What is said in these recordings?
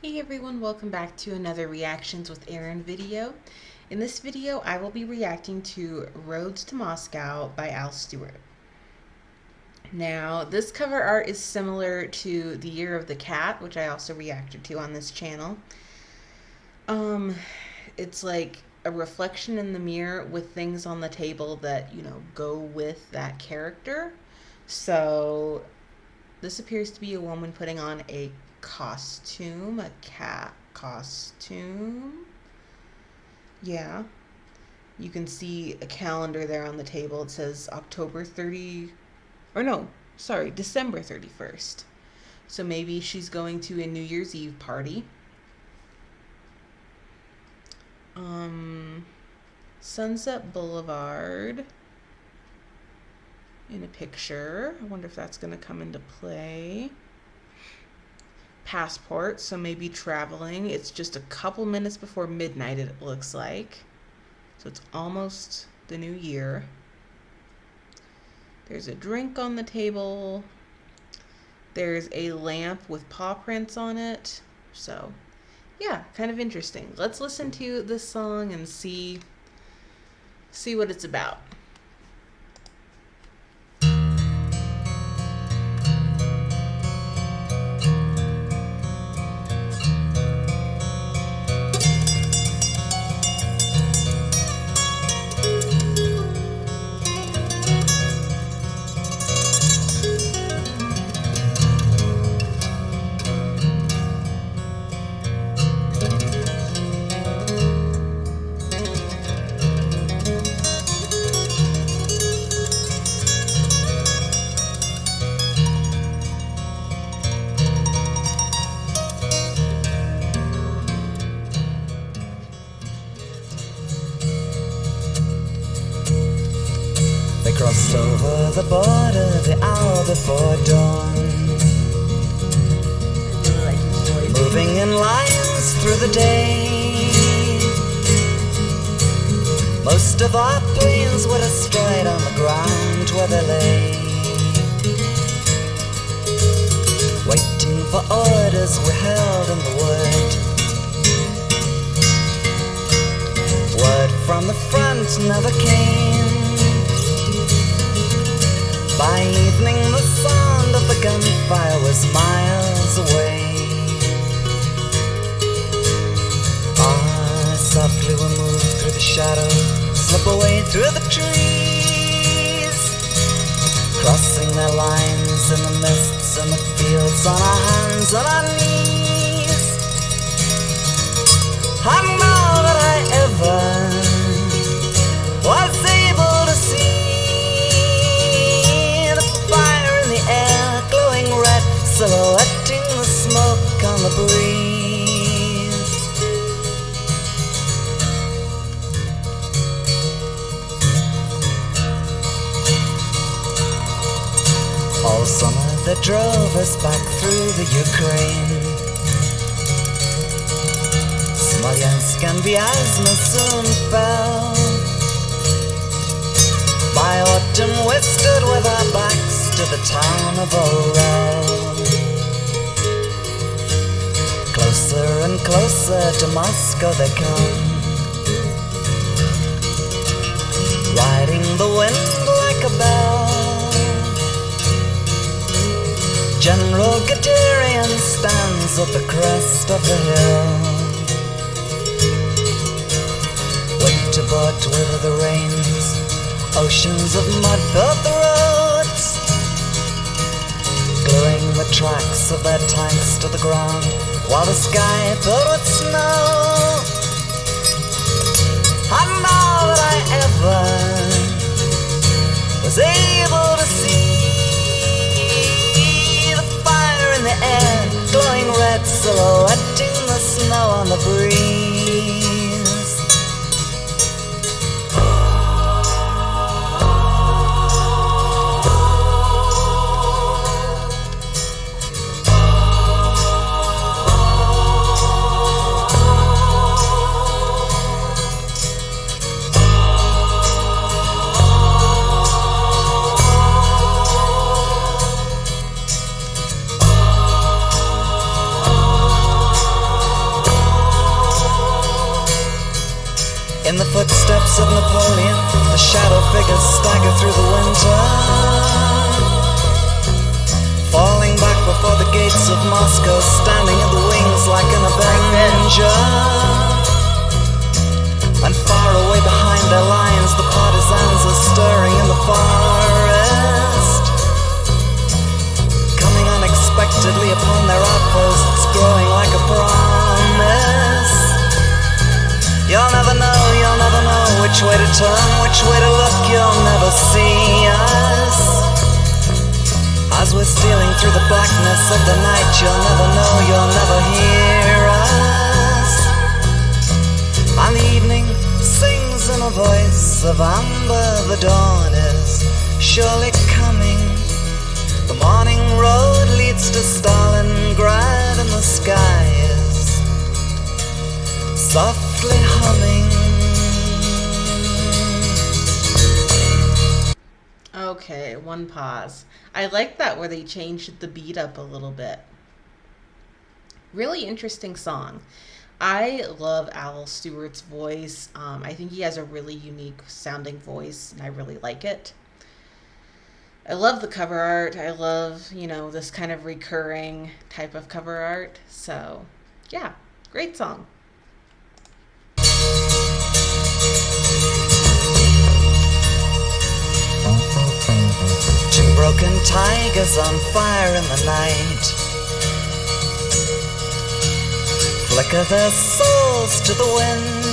Hey everyone, welcome back to another Reactions with Aaron video. In this video, I will be reacting to Roads to Moscow by Stewart. Now, this cover art is similar to The Year of the Cat, which I also reacted to on this channel. It's like a reflection in the mirror with things on the table that, go with that character. So, this appears to be a woman putting on a costume, a cat costume. Yeah. You can see a calendar there on the table. It says October 30, or no, sorry, December 31st. So maybe she's going to a New Year's Eve party. Sunset Boulevard in a picture. I wonder if that's going to come into play. Passport, so maybe traveling. It's just a couple minutes before midnight, it looks like. So it's almost the new year. There's a drink on the table. There's a lamp with paw prints on it. So, yeah, kind of interesting. Let's listen to this song and see what it's about. They crossed over the border the hour before dawn, moving in lines through the day. Most of our planes were destroyed on the ground where they lay. Waiting for orders we held in the wood. Word from the front never came. By evening the sound of the gunfire was miles away. Softly we moved through the shadow, slip away through the trees, crossing their lines in the mists and the fields, on our hands, on our knees. I know that I ever was able to see silhouetting the smoke on the breeze. All summer they drove us back through the Ukraine. Smolensk and Vyazma soon fell. By autumn we stood with our backs to the town of Orel. Closer and closer to Moscow they come, riding the wind like a bell. General Guderian stands at the crest of the hill. Winter brought with the rains, oceans of mud filled the roads, gluing the tracks of their tanks to the ground, while the sky filled with snow. I know that I ever was able to see the fire in the air, glowing red, silhouetting the snow on the breeze. the footsteps of Napoleon, the shadow figures stagger through the winter, falling back before the gates of Moscow, standing in the wings like an avenger. And far away behind their lines, the partisans are stirring in the forest, coming unexpectedly upon their outposts, growing like a promise. You'll never know which way to turn, which way to look, you'll never see us. As we're stealing through the blackness of the night, you'll never know, you'll never hear us. And the evening sings in a voice of amber, the dawn is surely coming. The morning road leads to Stalingrad, and the sky is softly humming. Okay, one pause. I like that where they changed the beat up a little bit. Really interesting song. I love Al Stewart's voice. I think he has a really unique sounding voice, and I really like it. I love the cover art. I love, this kind of recurring type of cover art. So, yeah, great song. Two broken tigers on fire in the night flicker their souls to the wind.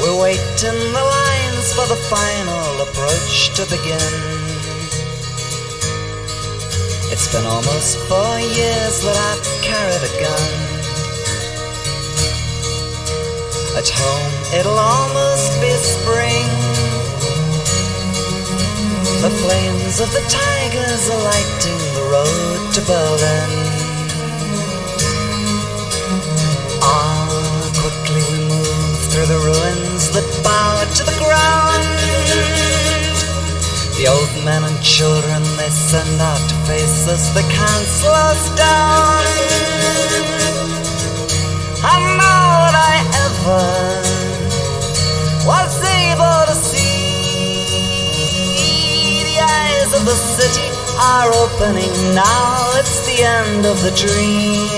We're waiting the lines for the final approach to begin. It's been almost 4 years that I've carried a gun. At home it'll almost be spring. The flames of the tigers are lighting the road to Berlin. Quickly we move through the ruins that bow to the ground. The old men and children they send out to face us, they can't slow us down. And now that I ever was able to see, the eyes of the city are opening now, it's the end of the dream.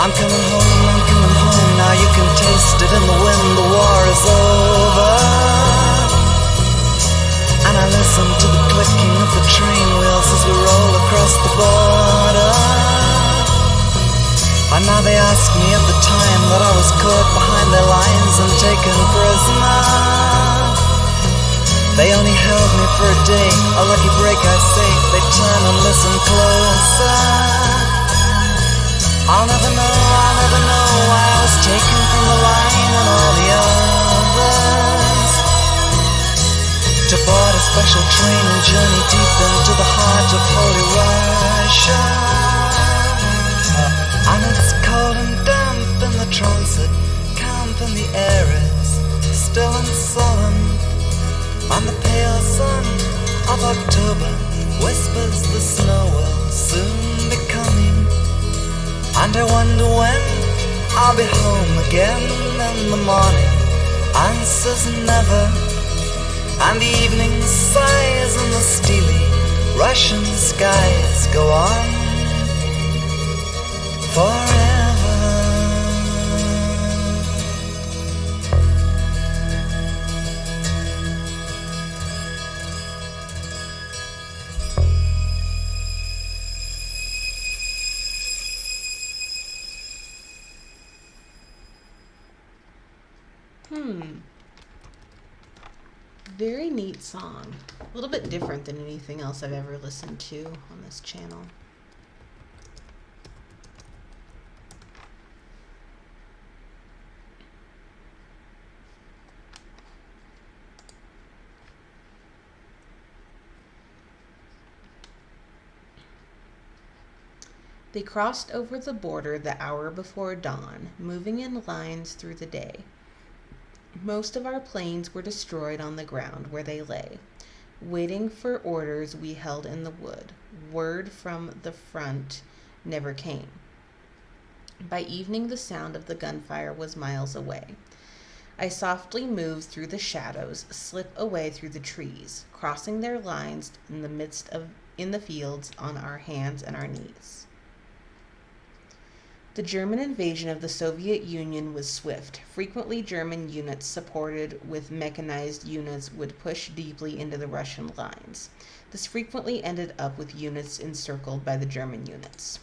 I'm coming home, now you can taste it in the wind, the war is over. And I listen to the clicking of the train wheels as we roll across the border. And now they ask me of the time that I was caught behind their lines and taken prisoner. They only held me for a day, a lucky break I say, they turn and listen closer. I'll never know why I was taken from the line and all the others, to board a special train and journey deep into the heart of Holy Russia. And it's cold and damp in the transit camp, and the air is still and solemn, and the pale sun of October whispers the snow will soon be coming. And I wonder when I'll be home again, and the morning answers never, and the evening sighs and the steely Russian skies go on forever. Very neat song. A little bit different than anything else I've ever listened to on this channel. They crossed over the border the hour before dawn, moving in lines through the day. Most of our planes were destroyed on the ground where they lay. Waiting for orders we held in the wood. Word from the front never came. By evening the sound of the gunfire was miles away. I softly moved through the shadows, slip away through the trees, crossing their lines in the fields on our hands and our knees. The German invasion of the Soviet Union was swift. Frequently, German units supported with mechanized units would push deeply into the Russian lines. This frequently ended up with units encircled by the German units.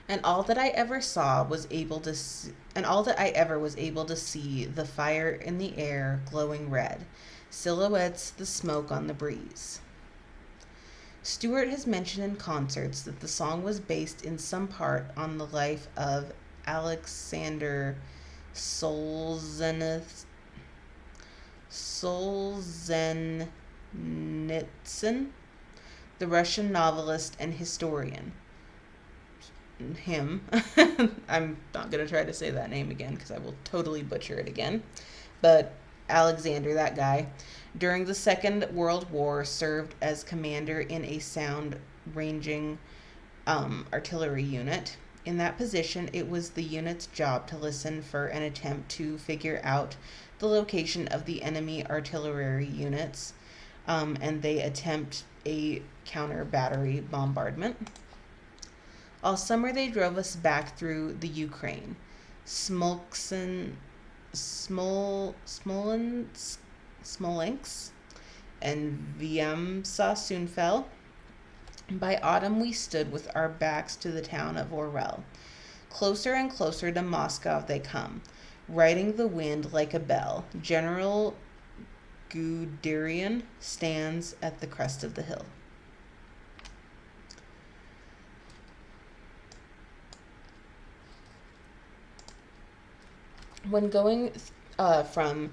And all that I ever was able to see the fire in the air glowing red, silhouettes the smoke on the breeze. Stewart has mentioned in concerts that the song was based in some part on the life of Alexander Solzhenitsyn, the Russian novelist and historian. Him. I'm not going to try to say that name again because I will totally butcher it again. But Alexander, that guy, during the Second World War served as commander in a sound-ranging artillery unit. In that position, it was the unit's job to listen for an attempt to figure out the location of the enemy artillery units, and they attempt a counter-battery bombardment. All summer they drove us back through the Ukraine. Smolensk, and Vyazma soon fell. By autumn we stood with our backs to the town of Orel. Closer and closer to Moscow they come, riding the wind like a bell. General Guderian stands at the crest of the hill. When going from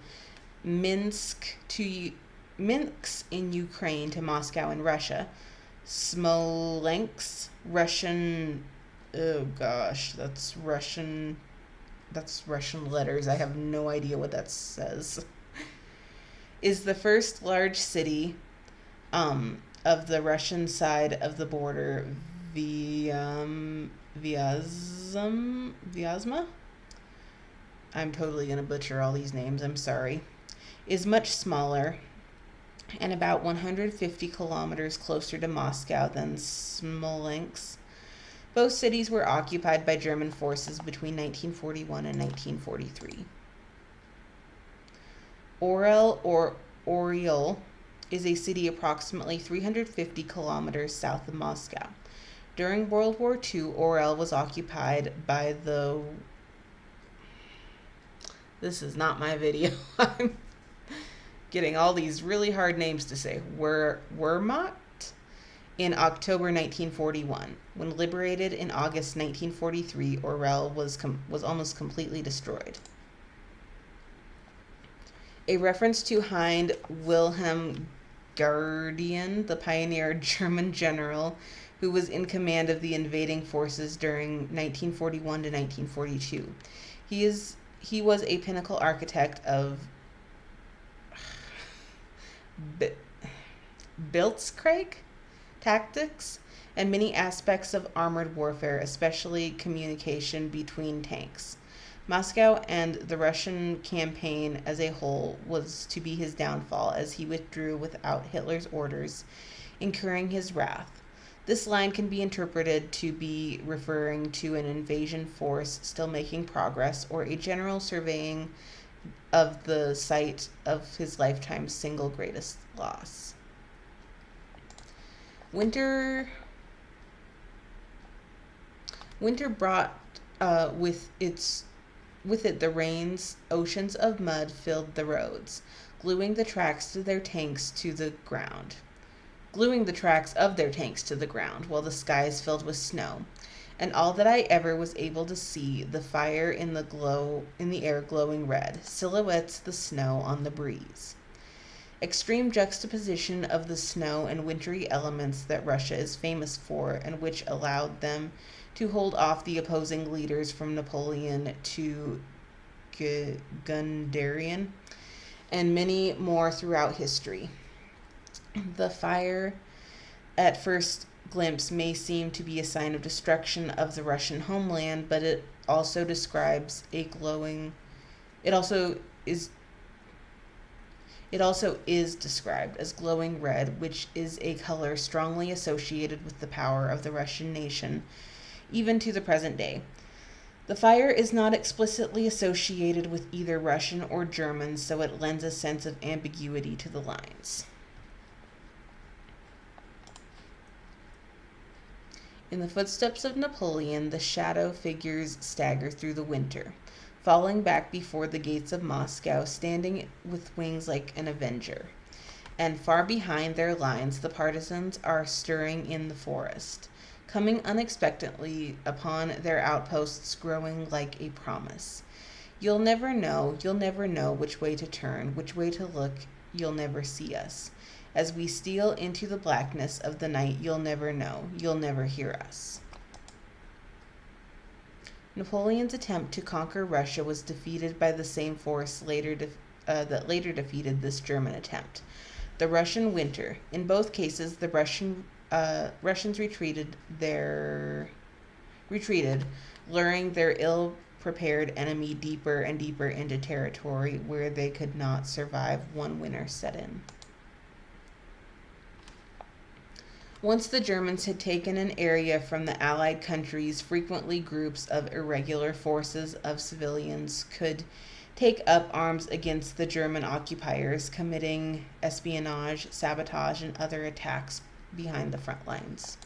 Minsk in Ukraine to Moscow in Russia, Smolensk, Russian, oh gosh, that's Russian letters. I have no idea what that says. Is the first large city of the Russian side of the border. Vyazma? I'm totally going to butcher all these names, I'm sorry, is much smaller and about 150 kilometers closer to Moscow than Smolensk. Both cities were occupied by German forces between 1941 and 1943. Orel is a city approximately 350 kilometers south of Moscow. During World War II, Orel was occupied by the... This is not my video. I'm getting all these really hard names to say. Wehrmacht in October 1941. When liberated in August 1943, Orel was almost completely destroyed. A reference to Hind Wilhelm Guderian, the pioneer German general who was in command of the invading forces during 1941 to 1942. He was a pinnacle architect of Blitzkrieg tactics and many aspects of armored warfare, especially communication between tanks. Moscow and the Russian campaign as a whole was to be his downfall, as he withdrew without Hitler's orders, incurring his wrath. This line can be interpreted to be referring to an invasion force still making progress, or a general surveying of the site of his lifetime's single greatest loss. Winter brought with it the rains. Oceans of mud filled the roads, gluing the tracks of their tanks to the ground, while the skies filled with snow. And all that I ever was able to see, the fire in the air glowing red, silhouettes the snow on the breeze. extreme juxtaposition of the snow and wintry elements that Russia is famous for, and which allowed them to hold off the opposing leaders from Napoleon to Gunderian, and many more throughout history. The fire, at first glimpse, may seem to be a sign of destruction of the Russian homeland, but it also describes a glowing. It also is. It also is described as glowing red, which is a color strongly associated with the power of the Russian nation, even to the present day. The fire is not explicitly associated with either Russian or German, so it lends a sense of ambiguity to the lines. In the footsteps of Napoleon, the shadow figures stagger through the winter, falling back before the gates of Moscow, standing with wings like an avenger. And far behind their lines, the partisans are stirring in the forest, coming unexpectedly upon their outposts, growing like a promise. You'll never know which way to turn, which way to look, you'll never see us. As we steal into the blackness of the night, you'll never know, you'll never hear us. Napoleon's attempt to conquer Russia was defeated by the same force that later defeated this German attempt, the Russian winter. In both cases, the Russians retreated, luring their ill-prepared enemy deeper and deeper into territory where they could not survive one winter set in. Once the Germans had taken an area from the Allied countries, frequently groups of irregular forces of civilians could take up arms against the German occupiers, committing espionage, sabotage, and other attacks behind the front lines.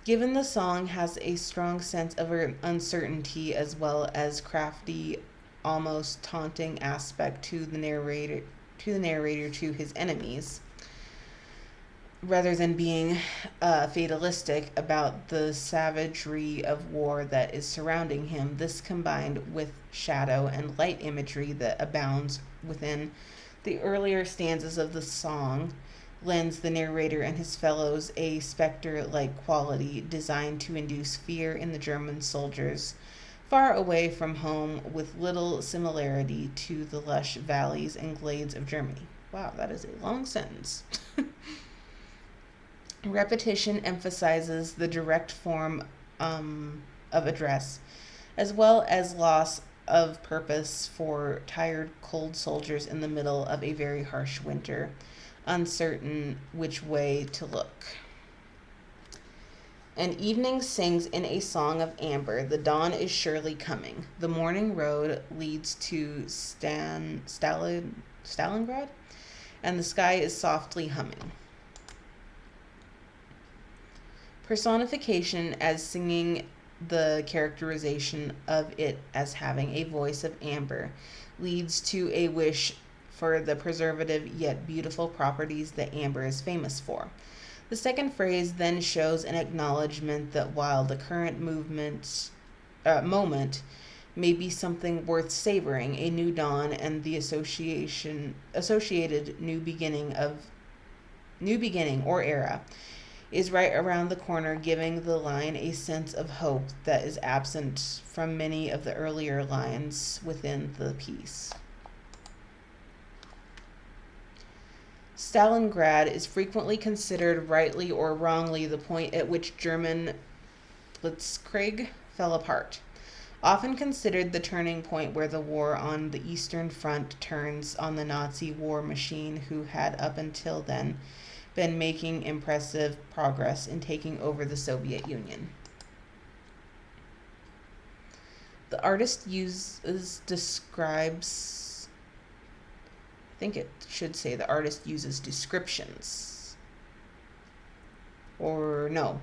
Given the song has a strong sense of uncertainty as well as crafty, almost taunting aspect to the narrator to his enemies, rather than being fatalistic about the savagery of war that is surrounding him. This, combined with shadow and light imagery that abounds within the earlier stanzas of the song, lends the narrator and his fellows a spectre-like quality designed to induce fear in the German soldiers far away from home, with little similarity to the lush valleys and glades of Germany. Wow, that is a long sentence. Repetition emphasizes the direct form of address, as well as loss of purpose for tired, cold soldiers in the middle of a very harsh winter, uncertain which way to look. And evening sings in a song of amber. The dawn is surely coming. The morning road leads to Stalingrad, and the sky is softly humming. Personification as singing, the characterization of it as having a voice of amber, leads to a wish for the preservative yet beautiful properties that amber is famous for. The second phrase then shows an acknowledgement that while the current moment may be something worth savoring, a new dawn and the associated new beginning or era is right around the corner, giving the line a sense of hope that is absent from many of the earlier lines within the piece. Stalingrad is frequently considered, rightly or wrongly, the point at which German blitzkrieg fell apart. Often considered the turning point where the war on the Eastern Front turns on the Nazi war machine, who had up until then been making impressive progress in taking over the Soviet Union. The artist describes, I think it should say the artist uses descriptions. Or no,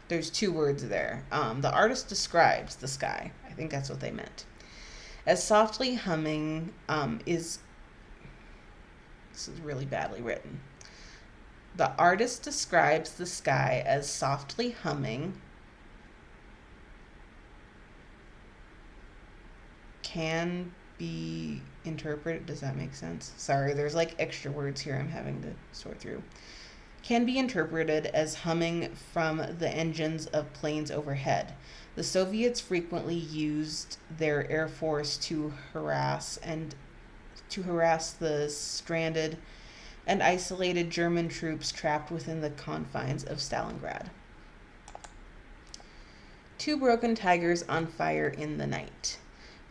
there's two words there. The artist describes the sky. I think that's what they meant. As softly humming this is really badly written. The artist describes the sky as softly humming, be interpreted. Does that make sense? Sorry, there's like extra words here I'm having to sort through. Can be interpreted as humming from the engines of planes overhead. The Soviets frequently used their air force to harass the stranded and isolated German troops trapped within the confines of Stalingrad. Two broken tigers on fire in the night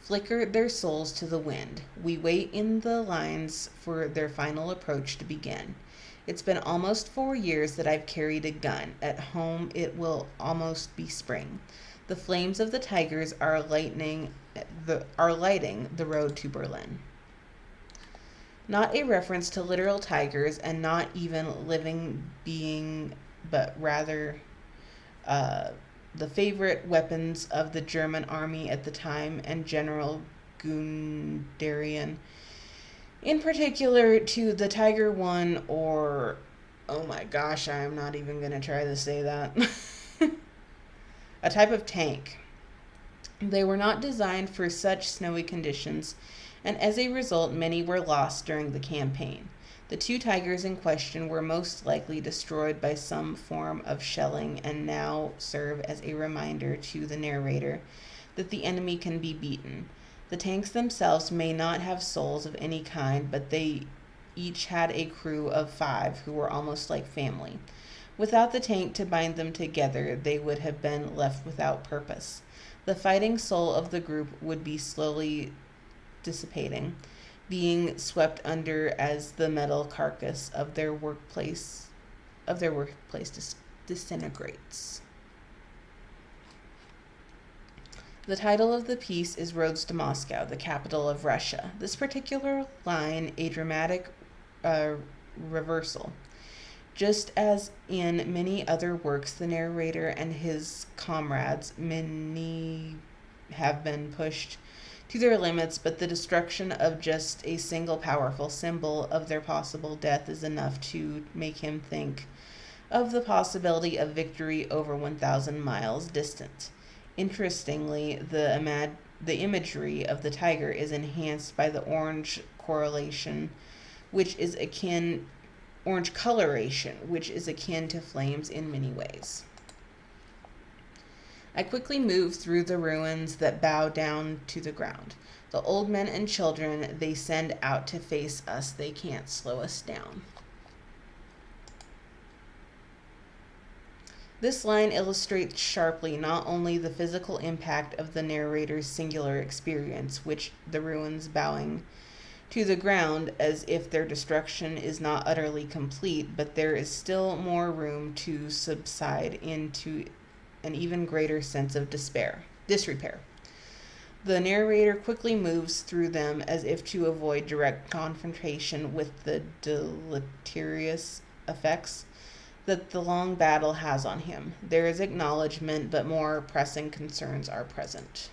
flickered their souls to the wind. We wait in the lines for their final approach to begin. It's been almost 4 years that I've carried a gun. At home, it will almost be spring. The flames of the tigers are lighting the road to Berlin. Not a reference to literal tigers, and not even living being, but rather the favorite weapons of the German army at the time and General Gunderian. In particular, to the Tiger 1, or, oh my gosh, I'm not even going to try to say that, a type of tank. They were not designed for such snowy conditions, and as a result, many were lost during the campaign. The two tigers in question were most likely destroyed by some form of shelling and now serve as a reminder to the narrator that the enemy can be beaten. The tanks themselves may not have souls of any kind, but they each had a crew of 5 who were almost like family. Without the tank to bind them together, they would have been left without purpose. The fighting soul of the group would be slowly dissipating, being swept under as the metal carcass of their workplace disintegrates. The title of the piece is Roads to Moscow, the capital of Russia. This particular line, a dramatic reversal. Just as in many other works, the narrator and his comrades, many have been pushed to their limits, but the destruction of just a single powerful symbol of their possible death is enough to make him think of the possibility of victory over 1,000 miles distant. Interestingly, the imagery of the tiger is enhanced by the orange coloration, which is akin to flames in many ways. I quickly move through the ruins that bow down to the ground. The old men and children they send out to face us, they can't slow us down. This line illustrates sharply not only the physical impact of the narrator's singular experience, which the ruins bowing to the ground as if their destruction is not utterly complete, but there is still more room to subside into an even greater sense of disrepair. The narrator quickly moves through them as if to avoid direct confrontation with the deleterious effects that the long battle has on him. There is acknowledgement, but more pressing concerns are present.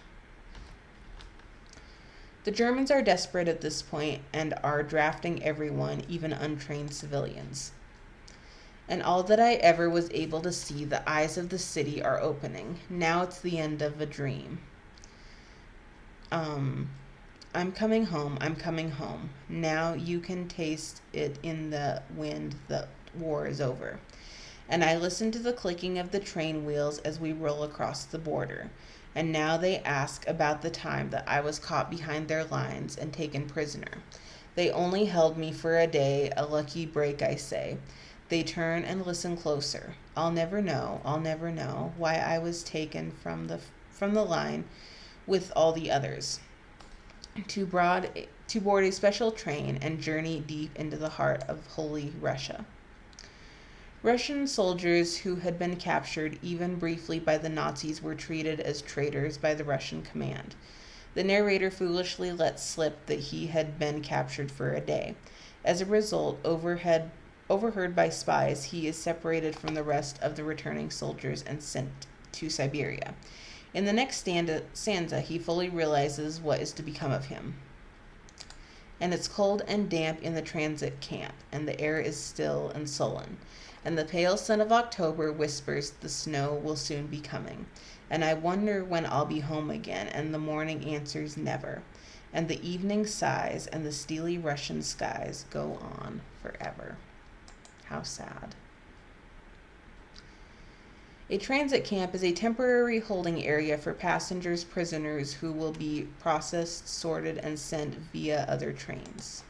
The Germans are desperate at this point and are drafting everyone, even untrained civilians. And all that I ever was able to see, the eyes of the city are opening. Now it's the end of a dream. I'm coming home, I'm coming home. Now you can taste it in the wind, the war is over. And I listen to the clicking of the train wheels as we roll across the border. And now they ask about the time that I was caught behind their lines and taken prisoner. They only held me for a day, a lucky break, I say. They turn and listen closer. I'll never know why I was taken from the line with all the others to board a special train and journey deep into the heart of Holy Russia. Russian soldiers who had been captured even briefly by the Nazis were treated as traitors by the Russian command. The narrator foolishly let slip that he had been captured for a day. As a result, overheard by spies, he is separated from the rest of the returning soldiers and sent to Siberia. In the next stanza, he fully realizes what is to become of him. And it's cold and damp in the transit camp, and the air is still and sullen. And the pale sun of October whispers the snow will soon be coming. And I wonder when I'll be home again, and the morning answers never. and the evening sighs and the steely Russian skies go on forever. How sad. A transit camp is a temporary holding area for passengers, prisoners who will be processed, sorted, and sent via other trains.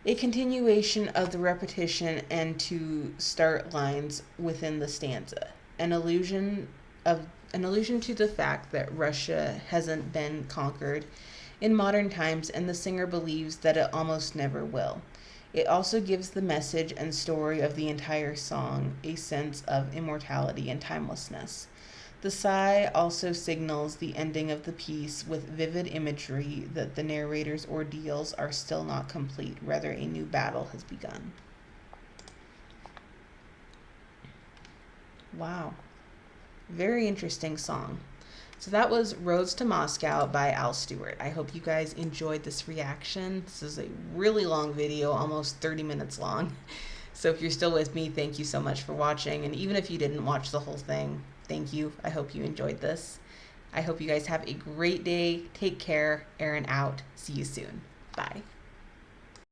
A continuation of the repetition and to start lines within the stanza. An allusion to the fact that Russia hasn't been conquered in modern times, and the singer believes that it almost never will. It also gives the message and story of the entire song a sense of immortality and timelessness. The sigh also signals the ending of the piece with vivid imagery that the narrator's ordeals are still not complete, rather, a new battle has begun. Wow. Very interesting song. So that was Roads to Moscow by Al Stewart. I hope you guys enjoyed this reaction. This is a really long video, almost 30 minutes long. So if you're still with me, thank you so much for watching. And even if you didn't watch the whole thing, thank you. I hope you enjoyed this. I hope you guys have a great day. Take care. Aaron out. See you soon. Bye.